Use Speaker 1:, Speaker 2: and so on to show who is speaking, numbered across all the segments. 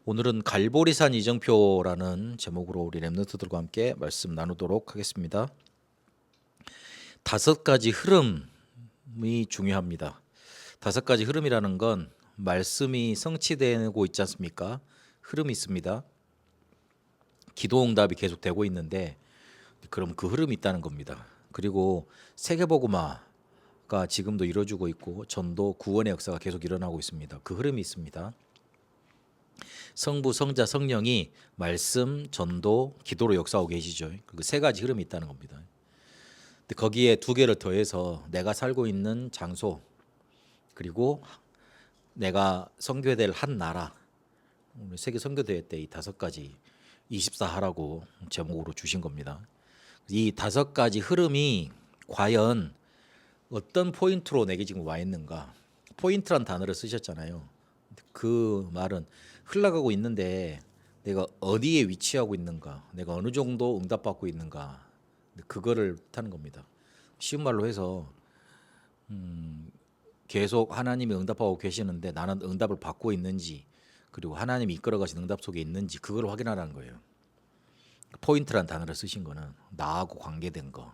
Speaker 1: 오늘은 갈보리산 이정표라는 제목으로 우리 랩런트들과 함께 말씀 나누도록 하겠습니다. 5가지 흐름이 중요합니다. 5가지 흐름이라는 건 말씀이 성취되고 있지 않습니까? 흐름이 있습니다. 기도응답이 계속되고 있는데 그럼 그 흐름이 있다는 겁니다. 그리고 세계복음화가 지금도 이루어지고 있고 전도 구원의 역사가 계속 일어나고 있습니다. 그 흐름이 있습니다. 성부, 성자, 성령이 말씀, 전도, 기도로 역사하고 계시죠. 그 3가지 흐름이 있다는 겁니다. 근데 거기에 2개를 더해서 내가 살고 있는 장소 그리고 내가 선교될 한 나라, 오늘 세계 선교대회 때 이 5가지 24하라고 제목으로 주신 겁니다. 이 5가지 흐름이 과연 어떤 포인트로 내게 지금 와 있는가? 포인트란 단어를 쓰셨잖아요. 그 말은 흘러가고 있는데 내가 어디에 위치하고 있는가, 내가 어느 정도 응답받고 있는가, 그거를 타는 겁니다. 쉬운 말로 해서 계속 하나님이 응답하고 계시는데 나는 응답을 받고 있는지, 그리고 하나님이 이끌어 가신 응답 속에 있는지 그걸 확인하라는 거예요. 포인트란 단어를 쓰신 거는 나하고 관계된 거.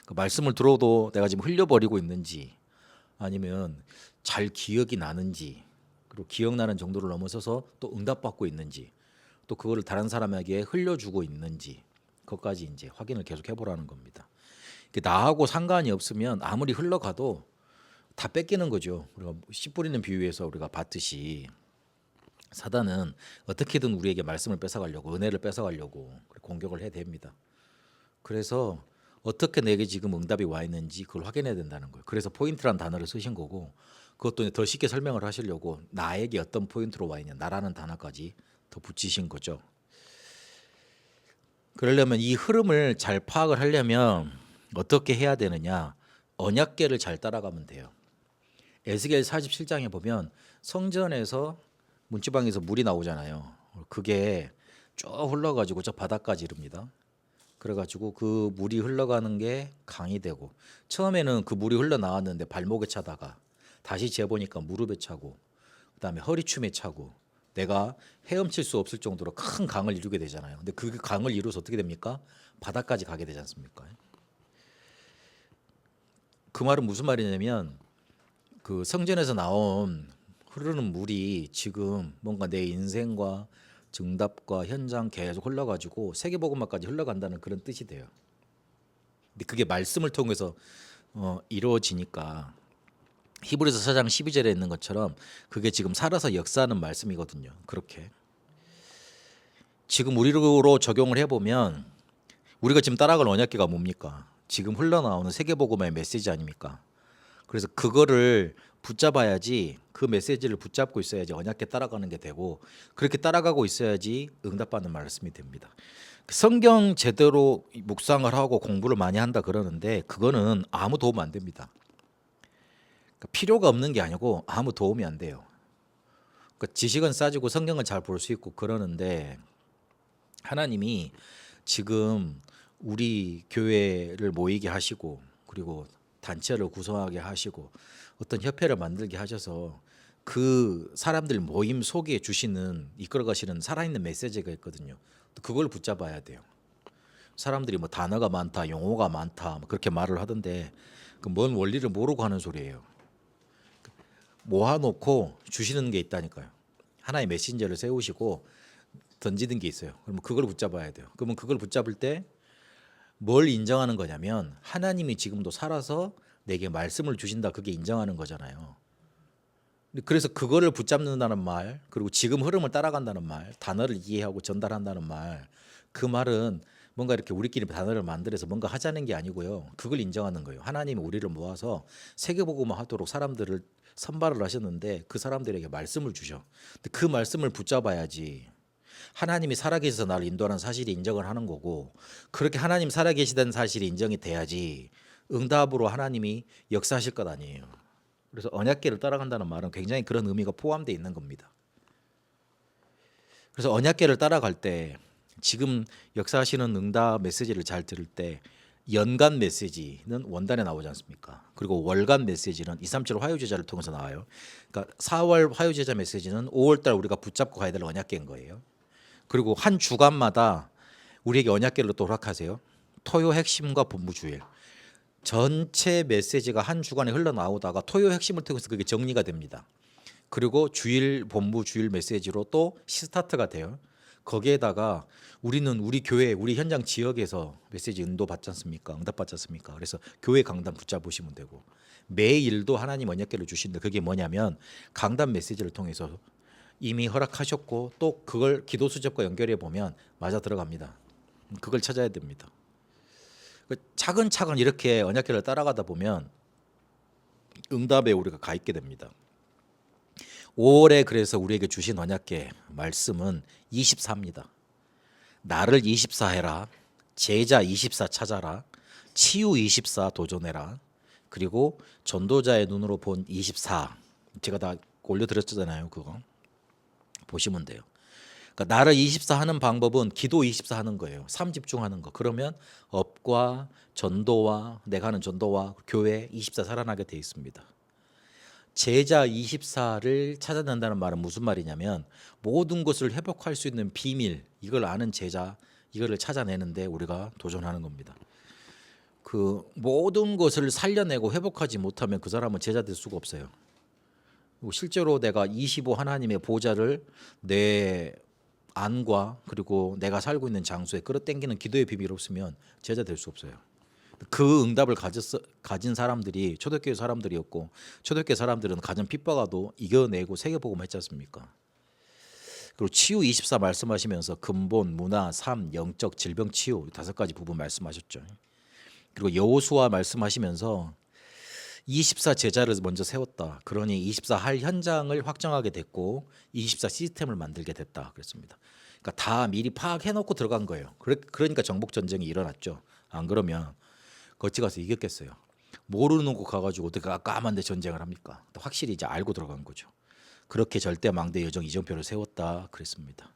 Speaker 1: 그 말씀을 들어도 내가 지금 흘려버리고 있는지, 아니면 잘 기억이 나는지, 그리고 기억나는 정도를 넘어서서 또 응답받고 있는지, 또 그거를 다른 사람에게 흘려주고 있는지, 그것까지 이제 확인을 계속 해보라는 겁니다. 나하고 상관이 없으면 아무리 흘러가도 다 뺏기는 거죠. 우리가 씨 뿌리는 비유에서 우리가 봤듯이 사단은 어떻게든 우리에게 말씀을 뺏어가려고, 은혜를 뺏어가려고 공격을 해댑니다. 그래서 어떻게 내게 지금 응답이 와 있는지 그걸 확인해야 된다는 거예요. 그래서 포인트란 단어를 쓰신 거고, 그것도 더 쉽게 설명을 하시려고 나에게 어떤 포인트로 와 있냐, 나라는 단어까지 더 붙이신 거죠. 그러려면 이 흐름을 잘 파악을 하려면 어떻게 해야 되느냐, 언약궤를 잘 따라가면 돼요. 에스겔 47장에 보면 성전에서 문지방에서 물이 나오잖아요. 그게 쭉 흘러가지고 저 바닥까지 이릅니다. 그래가지고 그 물이 흘러가는 게 강이 되고, 처음에는 그 물이 흘러나왔는데 발목에 차다가 다시 재보니까 무릎에 차고, 그다음에 허리춤에 차고, 내가 헤엄칠 수 없을 정도로 큰 강을 이루게 되잖아요. 근데 그 강을 이루어서 어떻게 됩니까? 바닥까지 가게 되지 않습니까? 그 말은 무슨 말이냐면, 그 성전에서 나온 흐르는 물이 지금 뭔가 내 인생과 정답과 현장 계속 흘러가지고 세계복음화까지 흘러간다는 그런 뜻이 돼요. 근데 그게 말씀을 통해서 이루어지니까 히브리서 4장 12절에 있는 것처럼 그게 지금 살아서 역사하는 말씀이거든요. 그렇게 지금 우리로 적용을 해보면 우리가 지금 따라갈 언약궤가 뭡니까? 지금 흘러나오는 세계복음화의 메시지 아닙니까? 그래서 그거를 붙잡아야지, 그 메시지를 붙잡고 있어야지 언약궤 따라가는 게 되고, 그렇게 따라가고 있어야지 응답받는 말씀이 됩니다. 성경 제대로 묵상을 하고 공부를 많이 한다 그러는데 그거는 아무 도움 안 됩니다. 필요가 없는 게 아니고 아무 도움이 안 돼요. 지식은 싸지고 성경은 잘 볼 수 있고 그러는데, 하나님이 지금 우리 교회를 모이게 하시고, 그리고 단체를 구성하게 하시고, 어떤 협회를 만들게 하셔서 그 사람들 모임 속에 주시는, 이끌어 가시는 살아있는 메시지가 있거든요. 그걸 붙잡아야 돼요. 사람들이 뭐 단어가 많다, 용어가 많다, 뭐 그렇게 말을 하던데 그 뭔 원리를 모르고 하는 소리예요. 모아놓고 주시는 게 있다니까요. 하나의 메신저를 세우시고 던지는 게 있어요. 그러면 그걸 붙잡아야 돼요. 그러면 그걸 붙잡을 때 뭘 인정하는 거냐면, 하나님이 지금도 살아서 내게 말씀을 주신다, 그게 인정하는 거잖아요. 그래서 그거를 붙잡는다는 말, 그리고 지금 흐름을 따라간다는 말, 단어를 이해하고 전달한다는 말, 그 말은 뭔가 이렇게 우리끼리 단어를 만들어서 뭔가 하자는 게 아니고요. 그걸 인정하는 거예요. 하나님이 우리를 모아서 세계복음화 하도록 사람들을 선발을 하셨는데 그 사람들에게 말씀을 주셔. 근데 그 말씀을 붙잡아야지 하나님이 살아계셔서 나를 인도하는 사실이 인정을 하는 거고, 그렇게 하나님 살아계시다는 사실이 인정이 돼야지 응답으로 하나님이 역사하실 것 아니에요. 그래서 언약궤를 따라간다는 말은 굉장히 그런 의미가 포함되어 있는 겁니다. 그래서 언약궤를 따라갈 때 지금 역사하시는 응답 메시지를 잘 들을 때 연간 메시지는 원단에 나오지 않습니까? 그리고 월간 메시지는 237 화요제자를 통해서 나와요. 그러니까 4월 화요제자 메시지는 5월달 우리가 붙잡고 가야 될 언약계인 거예요. 그리고 한 주간마다 우리에게 언약계를 또 허락하세요. 토요 핵심과 본부 주일. 전체 메시지가 한 주간에 흘러나오다가 토요 핵심을 통해서 그게 정리가 됩니다. 그리고 주일 본부 주일 메시지로 또 시스타트가 돼요. 거기에다가 우리는 우리 교회 우리 현장 지역에서 메시지 인도 받지 않습니까? 응답 받지 않습니까? 그래서 교회 강단 붙잡으시면 되고 매일도 하나님 언약궤를 주시는데 그게 뭐냐면 강단 메시지를 통해서 이미 허락하셨고 또 그걸 기도 수첩과 연결해 보면 맞아 들어갑니다. 그걸 찾아야 됩니다. 차근차근 이렇게 언약궤를 따라가다 보면 응답에 우리가 가 있게 됩니다. 5월에 그래서 우리에게 주신 언약궤 말씀은 24입니다. 나를 24 해라. 제자 24 찾아라. 치유 24 도전해라. 그리고 전도자의 눈으로 본 24. 제가 다 올려드렸잖아요. 그거 보시면 돼요. 그러니까 나를 24 하는 방법은 기도 24 하는 거예요. 삶 집중하는 거. 그러면 업과 전도와 내가 하는 전도와 교회 24 살아나게 돼 있습니다. 제자 24를 찾아낸다는 말은 무슨 말이냐면 모든 것을 회복할 수 있는 비밀 이걸 아는 제자 이거를 찾아내는데 우리가 도전하는 겁니다. 그 모든 것을 살려내고 회복하지 못하면 그 사람은 제자 될 수가 없어요. 실제로 내가 25 하나님의 보좌를 내 안과 그리고 내가 살고 있는 장소에 끌어당기는 기도의 비밀이 없으면 제자 될 수 없어요. 그 응답을 가진 사람들이 초대교회 사람들이었고 초대교회 사람들은 가진 핍박아도 이겨내고 세계복음 했지 않습니까? 그리고 치유 24 말씀하시면서 근본, 문화, 삶, 영적, 질병 치유 5가지 부분 말씀하셨죠. 그리고 여호수아 말씀하시면서 24 제자를 먼저 세웠다. 그러니 24 할 현장을 확정하게 됐고 24 시스템을 만들게 됐다. 그랬습니다. 그러니까 다 미리 파악해놓고 들어간 거예요. 그러니까 정복 전쟁이 일어났죠. 안 그러면 거치 가서 이겼겠어요. 모르는 곳 가가지고 어떻게 까만데 전쟁을 합니까? 확실히 이제 알고 들어간 거죠. 그렇게 절대 망대 여정 이정표를 세웠다 그랬습니다.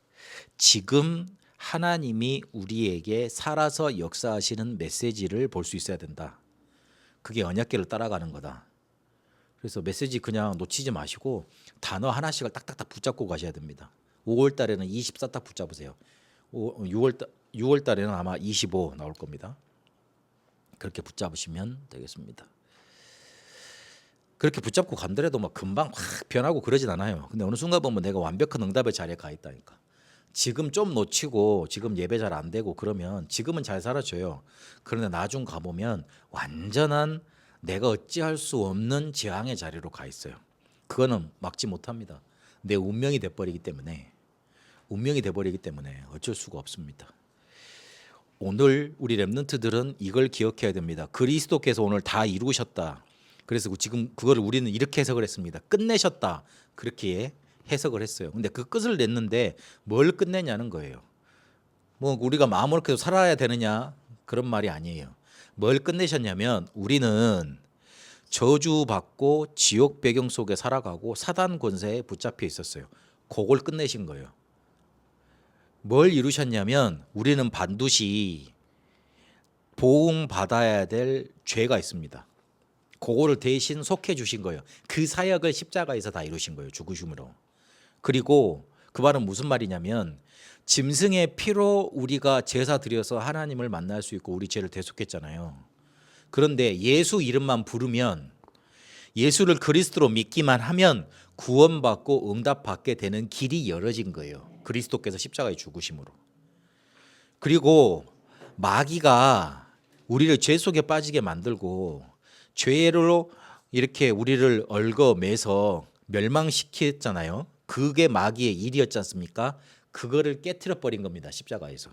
Speaker 1: 지금 하나님이 우리에게 살아서 역사하시는 메시지를 볼 수 있어야 된다. 그게 언약궤를 따라가는 거다. 그래서 메시지 그냥 놓치지 마시고 단어 하나씩을 딱딱딱 붙잡고 가셔야 됩니다. 5월 달에는 24 딱 붙잡으세요. 6월 달에는 아마 25 나올 겁니다. 그렇게 붙잡으시면 되겠습니다. 그렇게 붙잡고 간더라도 막 금방 확 변하고 그러진 않아요. 근데 어느 순간 보면 내가 완벽한 응답의 자리에 가 있다니까. 지금 좀 놓치고 지금 예배 잘 안 되고 그러면 지금은 잘 살아줘요. 그런데 나중 가보면 완전한 내가 어찌할 수 없는 재앙의 자리로 가 있어요. 그거는 막지 못합니다. 내 운명이 돼버리기 때문에 어쩔 수가 없습니다. 오늘 우리 렘넌트들은 이걸 기억해야 됩니다. 그리스도께서 오늘 다 이루셨다. 그래서 지금 그거를 우리는 이렇게 해석을 했습니다. 끝내셨다. 그렇게 해석을 했어요. 근데 그 끝을 냈는데 뭘 끝내냐는 거예요. 뭐 우리가 마음으로 계속 살아야 되느냐 그런 말이 아니에요. 뭘 끝내셨냐면 우리는 저주받고 지옥 배경 속에 살아가고 사단 권세에 붙잡혀 있었어요. 그걸 끝내신 거예요. 뭘 이루셨냐면 우리는 반드시 보응받아야 될 죄가 있습니다. 그거를 대신 속해 주신 거예요. 그 사역을 십자가에서 다 이루신 거예요. 죽으심으로. 그리고 그 말은 무슨 말이냐면 짐승의 피로 우리가 제사 드려서 하나님을 만날 수 있고 우리 죄를 대속했잖아요. 그런데 예수 이름만 부르면 예수를 그리스도로 믿기만 하면 구원받고 응답받게 되는 길이 열어진 거예요. 그리스도께서 십자가에 죽으심으로. 그리고 마귀가 우리를 죄 속에 빠지게 만들고 죄로 이렇게 우리를 얽어매서 멸망시켰잖아요. 그게 마귀의 일이었지 않습니까? 그거를 깨트려 버린 겁니다. 십자가에서.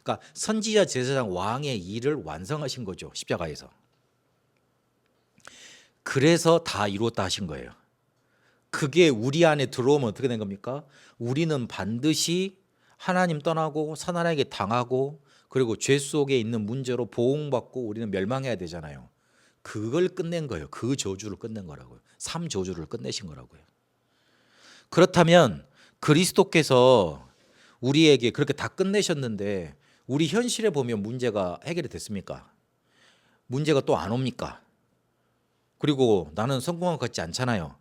Speaker 1: 그러니까 선지자 제사장 왕의 일을 완성하신 거죠. 십자가에서. 그래서 다 이루었다 하신 거예요. 그게 우리 안에 들어오면 어떻게 된 겁니까? 우리는 반드시 하나님 떠나고 사단에게 당하고 그리고 죄 속에 있는 문제로 보응받고 우리는 멸망해야 되잖아요. 그걸 끝낸 거예요. 그 저주를 끝낸 거라고요. 삶 저주를 끝내신 거라고요. 그렇다면 그리스도께서 우리에게 그렇게 다 끝내셨는데 우리 현실에 보면 문제가 해결이 됐습니까? 문제가 또 안 옵니까? 그리고 나는 성공한 것 같지 않잖아요.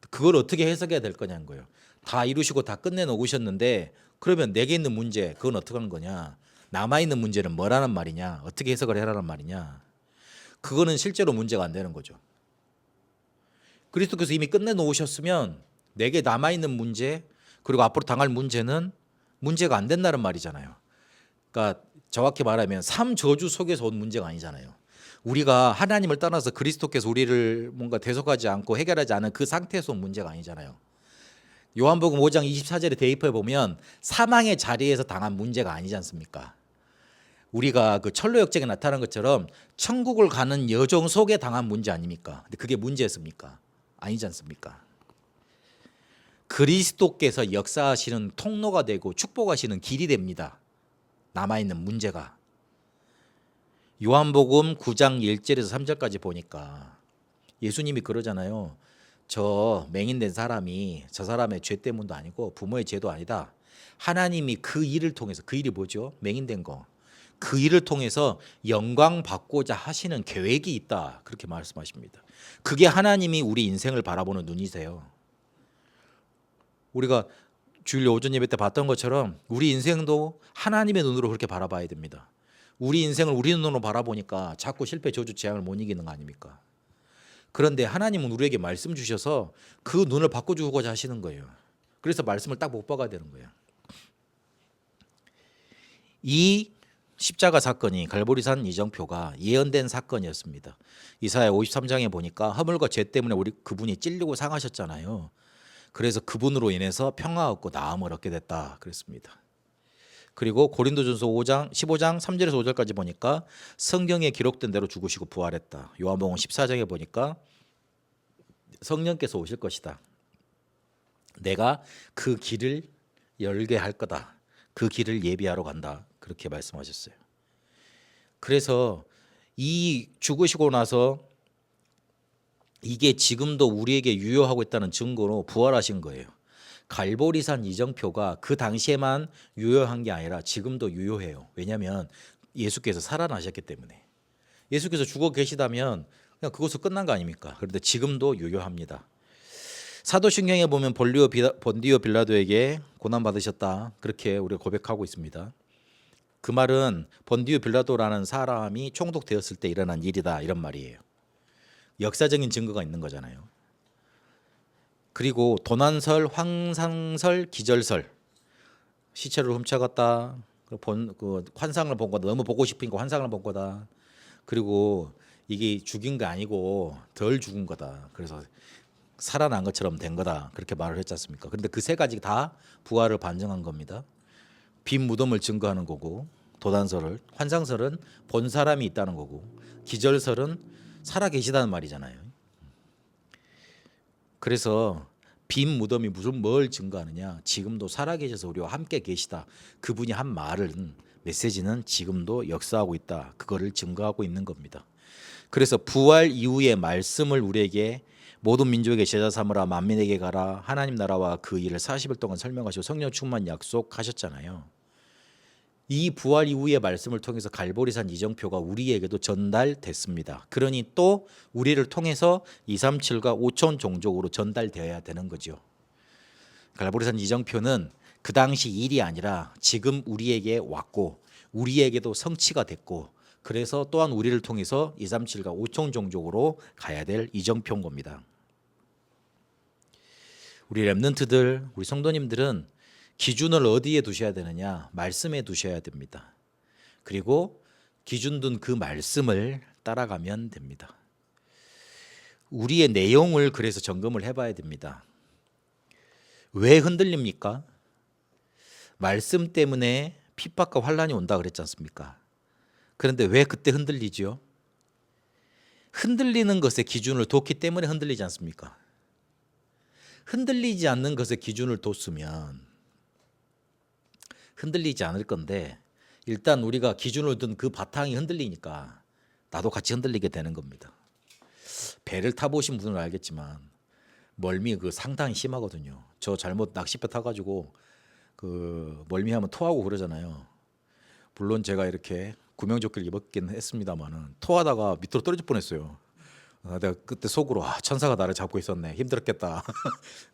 Speaker 1: 그걸 어떻게 해석해야 될 거냐는 거예요. 다 이루시고 다 끝내놓으셨는데 그러면 내게 있는 문제 그건 어떻게 하는 거냐? 남아있는 문제는 뭐라는 말이냐? 어떻게 해석을 해라는 말이냐? 그거는 실제로 문제가 안 되는 거죠. 그리스도께서 이미 끝내놓으셨으면 내게 남아있는 문제 그리고 앞으로 당할 문제는 문제가 안 된다는 말이잖아요. 그러니까 정확히 말하면 삶 저주 속에서 온 문제가 아니잖아요. 우리가 하나님을 떠나서 그리스도께서 우리를 뭔가 대속하지 않고 해결하지 않은 그 상태에서 온 문제가 아니잖아요. 요한복음 5장 24절에 대입해 보면 사망의 자리에서 당한 문제가 아니지 않습니까? 우리가 그 철로 역정에 나타난 것처럼 천국을 가는 여정 속에 당한 문제 아닙니까? 근데 그게 문제였습니까? 아니지 않습니까? 그리스도께서 역사하시는 통로가 되고 축복하시는 길이 됩니다. 남아있는 문제가. 요한복음 9장 1절에서 3절까지 보니까 예수님이 그러잖아요. 저 맹인된 사람이 저 사람의 죄 때문도 아니고 부모의 죄도 아니다. 하나님이 그 일을 통해서 그 일이 뭐죠? 맹인된 거. 그 일을 통해서 영광 받고자 하시는 계획이 있다. 그렇게 말씀하십니다. 그게 하나님이 우리 인생을 바라보는 눈이세요. 우리가 주일 오전 예배 때 봤던 것처럼 우리 인생도 하나님의 눈으로 그렇게 바라봐야 됩니다. 우리 인생을 우리 눈으로 바라보니까 자꾸 실패, 저주, 재앙을 못 이기는 거 아닙니까? 그런데 하나님은 우리에게 말씀 주셔서 그 눈을 바꿔주고자 하시는 거예요. 그래서 말씀을 딱 못 박아야 되는 거예요. 이 십자가 사건이 갈보리산 이정표가 예언된 사건이었습니다. 이사야 53장에 보니까 허물과 죄 때문에 우리 그분이 찔리고 상하셨잖아요. 그래서 그분으로 인해서 평화 얻고 나음을 얻게 됐다 그랬습니다. 그리고 고린도전서 5장 15장 3절에서 5절까지 보니까 성경에 기록된 대로 죽으시고 부활했다. 요한복음 14장에 보니까 성령께서 오실 것이다. 내가 그 길을 열게 할 거다. 그 길을 예비하러 간다. 그렇게 말씀하셨어요. 그래서 이 죽으시고 나서 이게 지금도 우리에게 유효하고 있다는 증거로 부활하신 거예요. 갈보리산 이정표가 그 당시에만 유효한 게 아니라 지금도 유효해요. 왜냐하면 예수께서 살아나셨기 때문에. 예수께서 죽어 계시다면 그냥 그것으로 끝난 거 아닙니까? 그런데 지금도 유효합니다. 사도신경에 보면 본디오 빌라도에게 고난 받으셨다. 그렇게 우리가 고백하고 있습니다. 그 말은 본디오 빌라도라는 사람이 총독되었을 때 일어난 일이다 이런 말이에요. 역사적인 증거가 있는 거잖아요. 그리고 도난설, 황상설, 기절설, 시체를 훔쳐갔다. 그 환상을 본 거다. 너무 보고 싶으니까 환상을 본 거다. 그리고 이게 죽인 게 아니고 덜 죽은 거다. 그래서 살아난 것처럼 된 거다. 그렇게 말을 했지 않습니까? 그런데 그 세 가지 다 부활을 반증한 겁니다. 빈 무덤을 증거하는 거고, 도단설을, 환상설은 본 사람이 있다는 거고, 기절설은 살아 계시다는 말이잖아요. 그래서 빈 무덤이 무슨 뭘 증거하느냐? 지금도 살아 계셔서 우리와 함께 계시다. 그분이 한 말은 메시지는 지금도 역사하고 있다. 그거를 증거하고 있는 겁니다. 그래서 부활 이후의 말씀을 우리에게 모든 민족에게 제자 삼으라 만민에게 가라 하나님 나라와 그 일을 40일 동안 설명하시고 성령 충만 약속하셨잖아요. 이 부활 이후의 말씀을 통해서 갈보리산 이정표가 우리에게도 전달됐습니다. 그러니 또 우리를 통해서 237과 5천 종족으로 전달되어야 되는 거죠. 갈보리산 이정표는 그 당시 일이 아니라 지금 우리에게 왔고 우리에게도 성취가 됐고 그래서 또한 우리를 통해서 237과 5천 종족으로 가야 될 이정표인 겁니다. 우리 렘넌트들, 우리 성도님들은 기준을 어디에 두셔야 되느냐? 말씀에 두셔야 됩니다. 그리고 기준 둔 그 말씀을 따라가면 됩니다. 우리의 내용을 그래서 점검을 해봐야 됩니다. 왜 흔들립니까? 말씀 때문에 핍박과 환란이 온다 그랬지 않습니까? 그런데 왜 그때 흔들리죠? 흔들리는 것의 기준을 뒀기 때문에 흔들리지 않습니까? 흔들리지 않는 것의 기준을 뒀으면 흔들리지 않을 건데 일단 우리가 기준을 둔 그 바탕이 흔들리니까 나도 같이 흔들리게 되는 겁니다. 배를 타보신 분은 알겠지만 멀미 그 상당히 심하거든요. 저 잘못 낚싯배 타가지고 그 멀미하면 토하고 그러잖아요. 물론 제가 이렇게 구명조끼를 입었긴 했습니다만은 토하다가 밑으로 떨어질 뻔했어요. 내가 그때 속으로 천사가 나를 잡고 있었네, 힘들었겠다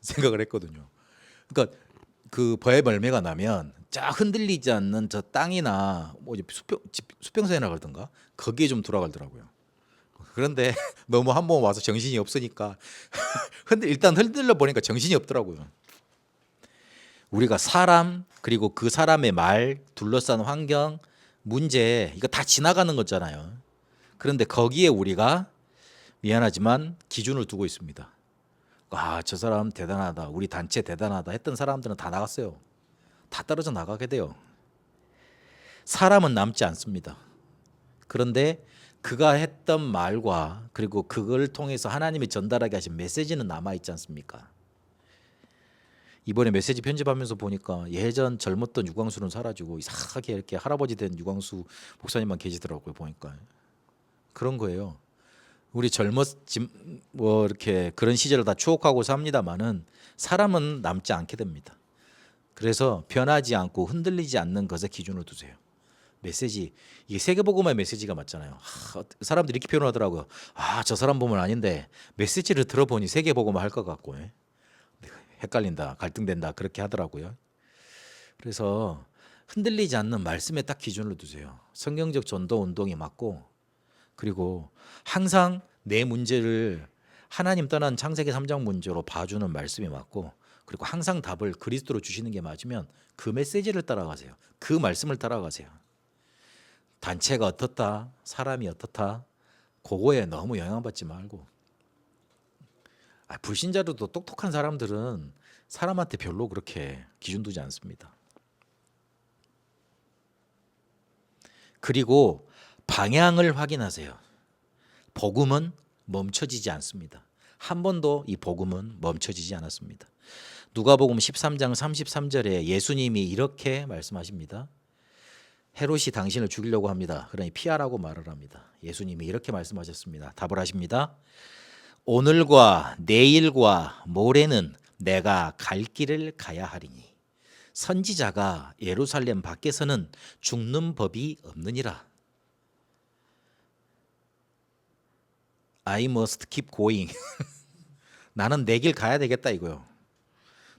Speaker 1: 생각을 했거든요. 그러니까 그 벌의 열매가 나면 쫙 흔들리지 않는 저 땅이나 뭐 수평선이라 그러던가 거기에 좀 돌아가더라고요. 그런데 너무 한 번 와서 정신이 없으니까 일단 흔들려 보니까 정신이 없더라고요. 우리가 사람 그리고 그 사람의 말 둘러싼 환경 문제 이거 다 지나가는 거잖아요. 그런데 거기에 우리가 미안하지만 기준을 두고 있습니다. 저 사람 대단하다, 우리 단체 대단하다 했던 사람들은 다 나갔어요. 다 떨어져 나가게 돼요. 사람은 남지 않습니다. 그런데 그가 했던 말과 그리고 그걸 통해서 하나님이 전달하게 하신 메시지는 남아 있지 않습니까? 이번에 메시지 편집하면서 보니까 예전 젊었던 유광수는 사라지고 이상하게 이렇게 할아버지 된 유광수 목사님만 계시더라고요. 보니까 그런 거예요. 우리 뭐 이렇게 그런 시절을 다 추억하고 삽니다만은 사람은 남지 않게 됩니다. 그래서 변하지 않고 흔들리지 않는 것에 기준을 두세요. 메시지, 이게 세계복음화의 메시지가 맞잖아요. 사람들이 이렇게 표현하더라고요. 저 사람 보면 아닌데 메시지를 들어보니 세계복음화 할 것 같고 헷갈린다, 갈등된다 그렇게 하더라고요. 그래서 흔들리지 않는 말씀에 딱 기준을 두세요. 성경적 전도 운동이 맞고, 그리고 항상 내 문제를 하나님 떠난 창세기 3장 문제로 봐주는 말씀이 맞고, 그리고 항상 답을 그리스도로 주시는 게 맞으면 그 메시지를 따라가세요. 그 말씀을 따라가세요. 단체가 어떻다, 사람이 어떻다, 그거에 너무 영향받지 말고. 불신자들도 똑똑한 사람들은 사람한테 별로 그렇게 기준 두지 않습니다. 그리고 방향을 확인하세요. 복음은 멈춰지지 않습니다. 한 번도 이 복음은 멈춰지지 않았습니다. 누가복음 13장 33절에 예수님이 이렇게 말씀하십니다. 헤롯이 당신을 죽이려고 합니다. 그러니 피하라고 말을 합니다. 예수님이 이렇게 말씀하셨습니다. 답을 하십니다. 오늘과 내일과 모레는 내가 갈 길을 가야 하리니 선지자가 예루살렘 밖에서는 죽는 법이 없느니라. I must keep going. 나는 내 길 가야 되겠다 이거요.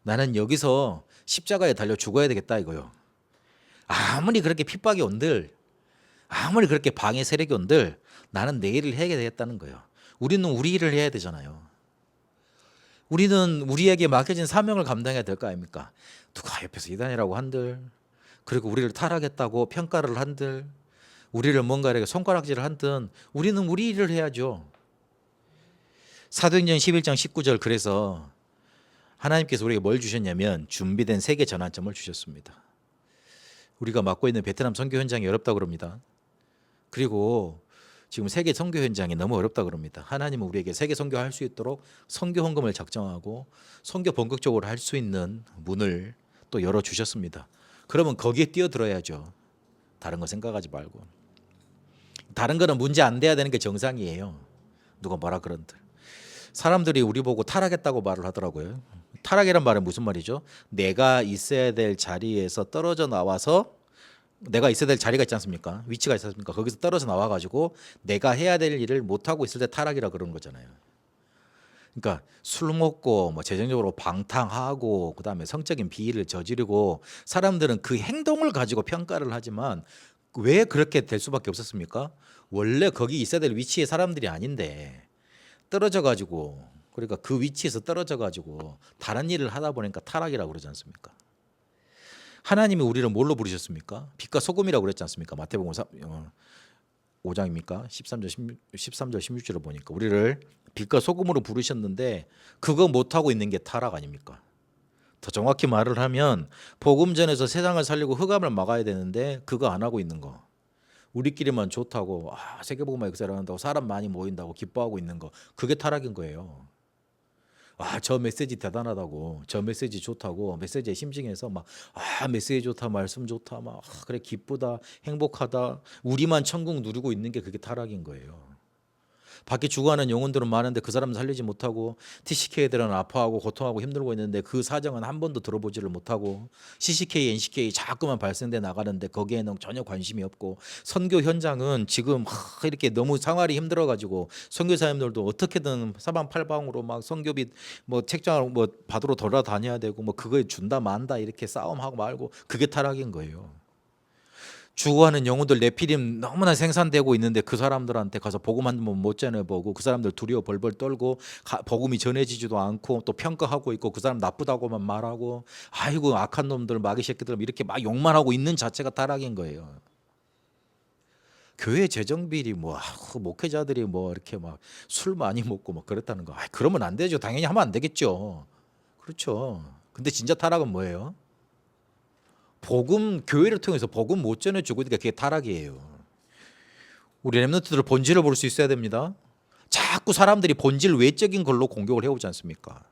Speaker 1: 나는 여기서 십자가에 달려 죽어야 되겠다 이거요. 아무리 그렇게 핍박이 온들, 아무리 그렇게 방해 세력이 온들, 나는 내 일을 해야 되겠다는 거예요. 우리는 우리 일을 해야 되잖아요. 우리는 우리에게 맡겨진 사명을 감당해야 될 거 아닙니까? 누가 옆에서 이단이라고 한들, 그리고 우리를 타락했다고 평가를 한들, 우리를 뭔가 이렇게 손가락질을 한들, 우리는 우리 일을 해야죠. 사도행전 11장 19절, 그래서 하나님께서 우리에게 뭘 주셨냐면 준비된 세계 전환점을 주셨습니다. 우리가 맡고 있는 베트남 선교 현장이 어렵다고 그럽니다. 그리고 지금 세계 선교 현장이 너무 어렵다고 그럽니다. 하나님은 우리에게 세계 선교할 수 있도록 선교 헌금을 작정하고 선교 본격적으로 할 수 있는 문을 또 열어주셨습니다. 그러면 거기에 뛰어들어야죠. 다른 거 생각하지 말고. 다른 거는 문제 안 돼야 되는 게 정상이에요. 누가 뭐라 그런들. 사람들이 우리 보고 타락했다고 말을 하더라고요. 타락이란 말은 무슨 말이죠? 내가 있어야 될 자리에서 떨어져 나와서, 내가 있어야 될 자리가 있지 않습니까? 위치가 있지 않습니까? 거기서 떨어져 나와가지고 내가 해야 될 일을 못하고 있을 때 타락이라 그러는 거잖아요. 그러니까 술 먹고 뭐 재정적으로 방탕하고 그다음에 성적인 비위를 저지르고, 사람들은 그 행동을 가지고 평가를 하지만 왜 그렇게 될 수밖에 없었습니까? 원래 거기 있어야 될 위치의 사람들이 아닌데 떨어져 가지고, 그러니까 그 위치에서 떨어져 가지고 다른 일을 하다 보니까 타락이라고 그러지 않습니까? 하나님이 우리를 뭘로 부르셨습니까? 빛과 소금이라고 그랬지 않습니까? 마태복음 5장입니까? 13절 16절을 보니까 우리를 빛과 소금으로 부르셨는데 그거 못하고 있는 게 타락 아닙니까? 더 정확히 말을 하면 복음 전에서 세상을 살리고 흑암을 막아야 되는데 그거 안 하고 있는 거. 우리끼리만 좋다고 세계복음화 역사를 한다고 사람 많이 모인다고 기뻐하고 있는 거, 그게 타락인 거예요. 저 메시지 대단하다고, 저 메시지 좋다고 메시지에 심증해서 막 메시지 좋다, 말씀 좋다, 막 그래 기쁘다, 행복하다, 우리만 천국 누리고 있는 게 그게 타락인 거예요. 밖에 죽어가는 영혼들은 많은데 그 사람 살리지 못하고, TCK들은 아파하고 고통하고 힘들고 있는데 그 사정은 한 번도 들어보지를 못하고, CCK, NCK 자꾸만 발생돼 나가는데 거기에는 전혀 관심이 없고, 선교 현장은 지금 이렇게 너무 생활이 힘들어가지고 선교사님들도 어떻게든 사방팔방으로 막 선교비 뭐 책장을 뭐 받으러 돌아다녀야 되고, 뭐 그거에 준다 만다 이렇게 싸움하고 말고, 그게 타락인 거예요. 죽어가는 영혼들 네피림 너무나 생산되고 있는데 그 사람들한테 가서 복음 한 번 못 전해보고, 그 사람들 두려워 벌벌 떨고 복음이 전해지지도 않고 또 평가하고 있고, 그 사람 나쁘다고만 말하고, 아이고 악한 놈들 마귀 새끼들 이렇게 막 욕만 하고 있는 자체가 타락인 거예요. 교회 재정 비리 뭐 목회자들이 뭐 이렇게 막 술 많이 먹고 막 그랬다는 거, 그러면 안 되죠. 당연히 하면 안 되겠죠. 그렇죠. 근데 진짜 타락은 뭐예요? 복음, 교회를 통해서 복음 못 전해주고 있으니까 그게 타락이에요. 우리 렘넌트들 본질을 볼 수 있어야 됩니다. 자꾸 사람들이 본질 외적인 걸로 공격을 해오지 않습니까?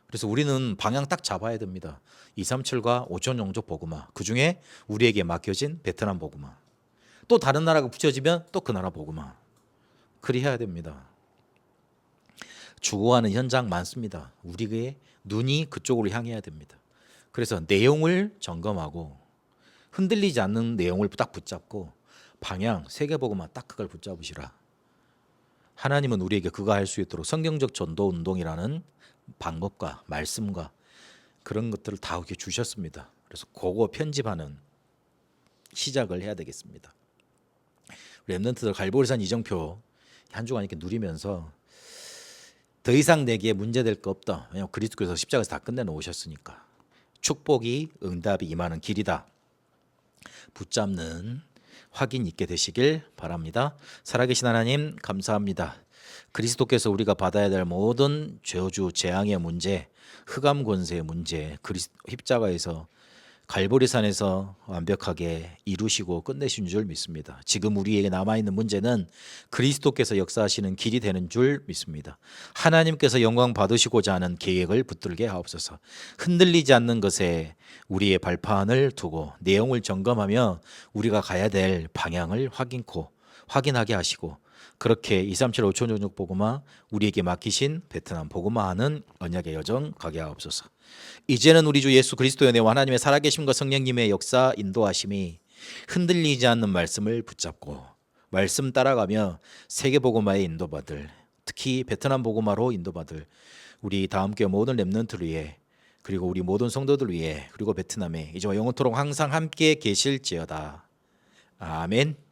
Speaker 1: 그래서 우리는 방향 딱 잡아야 됩니다. 237과 5천 영족 복음화, 그중에 우리에게 맡겨진 베트남 복음화, 또 다른 나라가 붙여지면 또 그 나라 복음화, 그리해야 됩니다. 죽어가는 현장 많습니다. 우리의 눈이 그쪽으로 향해야 됩니다. 그래서 내용을 점검하고, 흔들리지 않는 내용을 딱 붙잡고, 방향, 세계복음화 딱 그걸 붙잡으시라. 하나님은 우리에게 그거 할 수 있도록 성경적 전도 운동이라는 방법과 말씀과 그런 것들을 다 이렇게 주셨습니다. 그래서 그거 편집하는 시작을 해야 되겠습니다. 렘넌트들 갈보리산 이정표 한 주간 이렇게 누리면서 더 이상 내게 문제될 거 없다. 왜냐하면 그리스도께서 십자가에서 다 끝내놓으셨으니까. 축복이 응답이 임하는 길이다. 붙잡는 확인 있게 되시길 바랍니다. 살아계신 하나님 감사합니다. 그리스도께서 우리가 받아야 될 모든 저주, 재앙의 문제, 흑암 권세의 문제, 십자가에서 갈보리산에서 완벽하게 이루시고 끝내신 줄 믿습니다. 지금 우리에게 남아있는 문제는 그리스도께서 역사하시는 길이 되는 줄 믿습니다. 하나님께서 영광 받으시고자 하는 계획을 붙들게 하옵소서. 흔들리지 않는 것에 우리의 발판을 두고 내용을 점검하며 우리가 가야 될 방향을 확인하게 하시고, 그렇게 237 5천 종족 복음화, 우리에게 맡기신 베트남 복음화하는 언약의 여정 가게 하옵소서. 이제는 우리 주 예수 그리스도의 은혜와 하나님의 살아계심과 성령님의 역사 인도하심이 흔들리지 않는 말씀을 붙잡고 말씀 따라가며 세계 복음화에 인도받을, 특히 베트남 복음화로 인도받을 우리 다음교회 모든 렘넌트를 위해, 그리고 우리 모든 성도들 위해, 그리고 베트남에 이제와 영원토록 항상 함께 계실지어다. 아멘.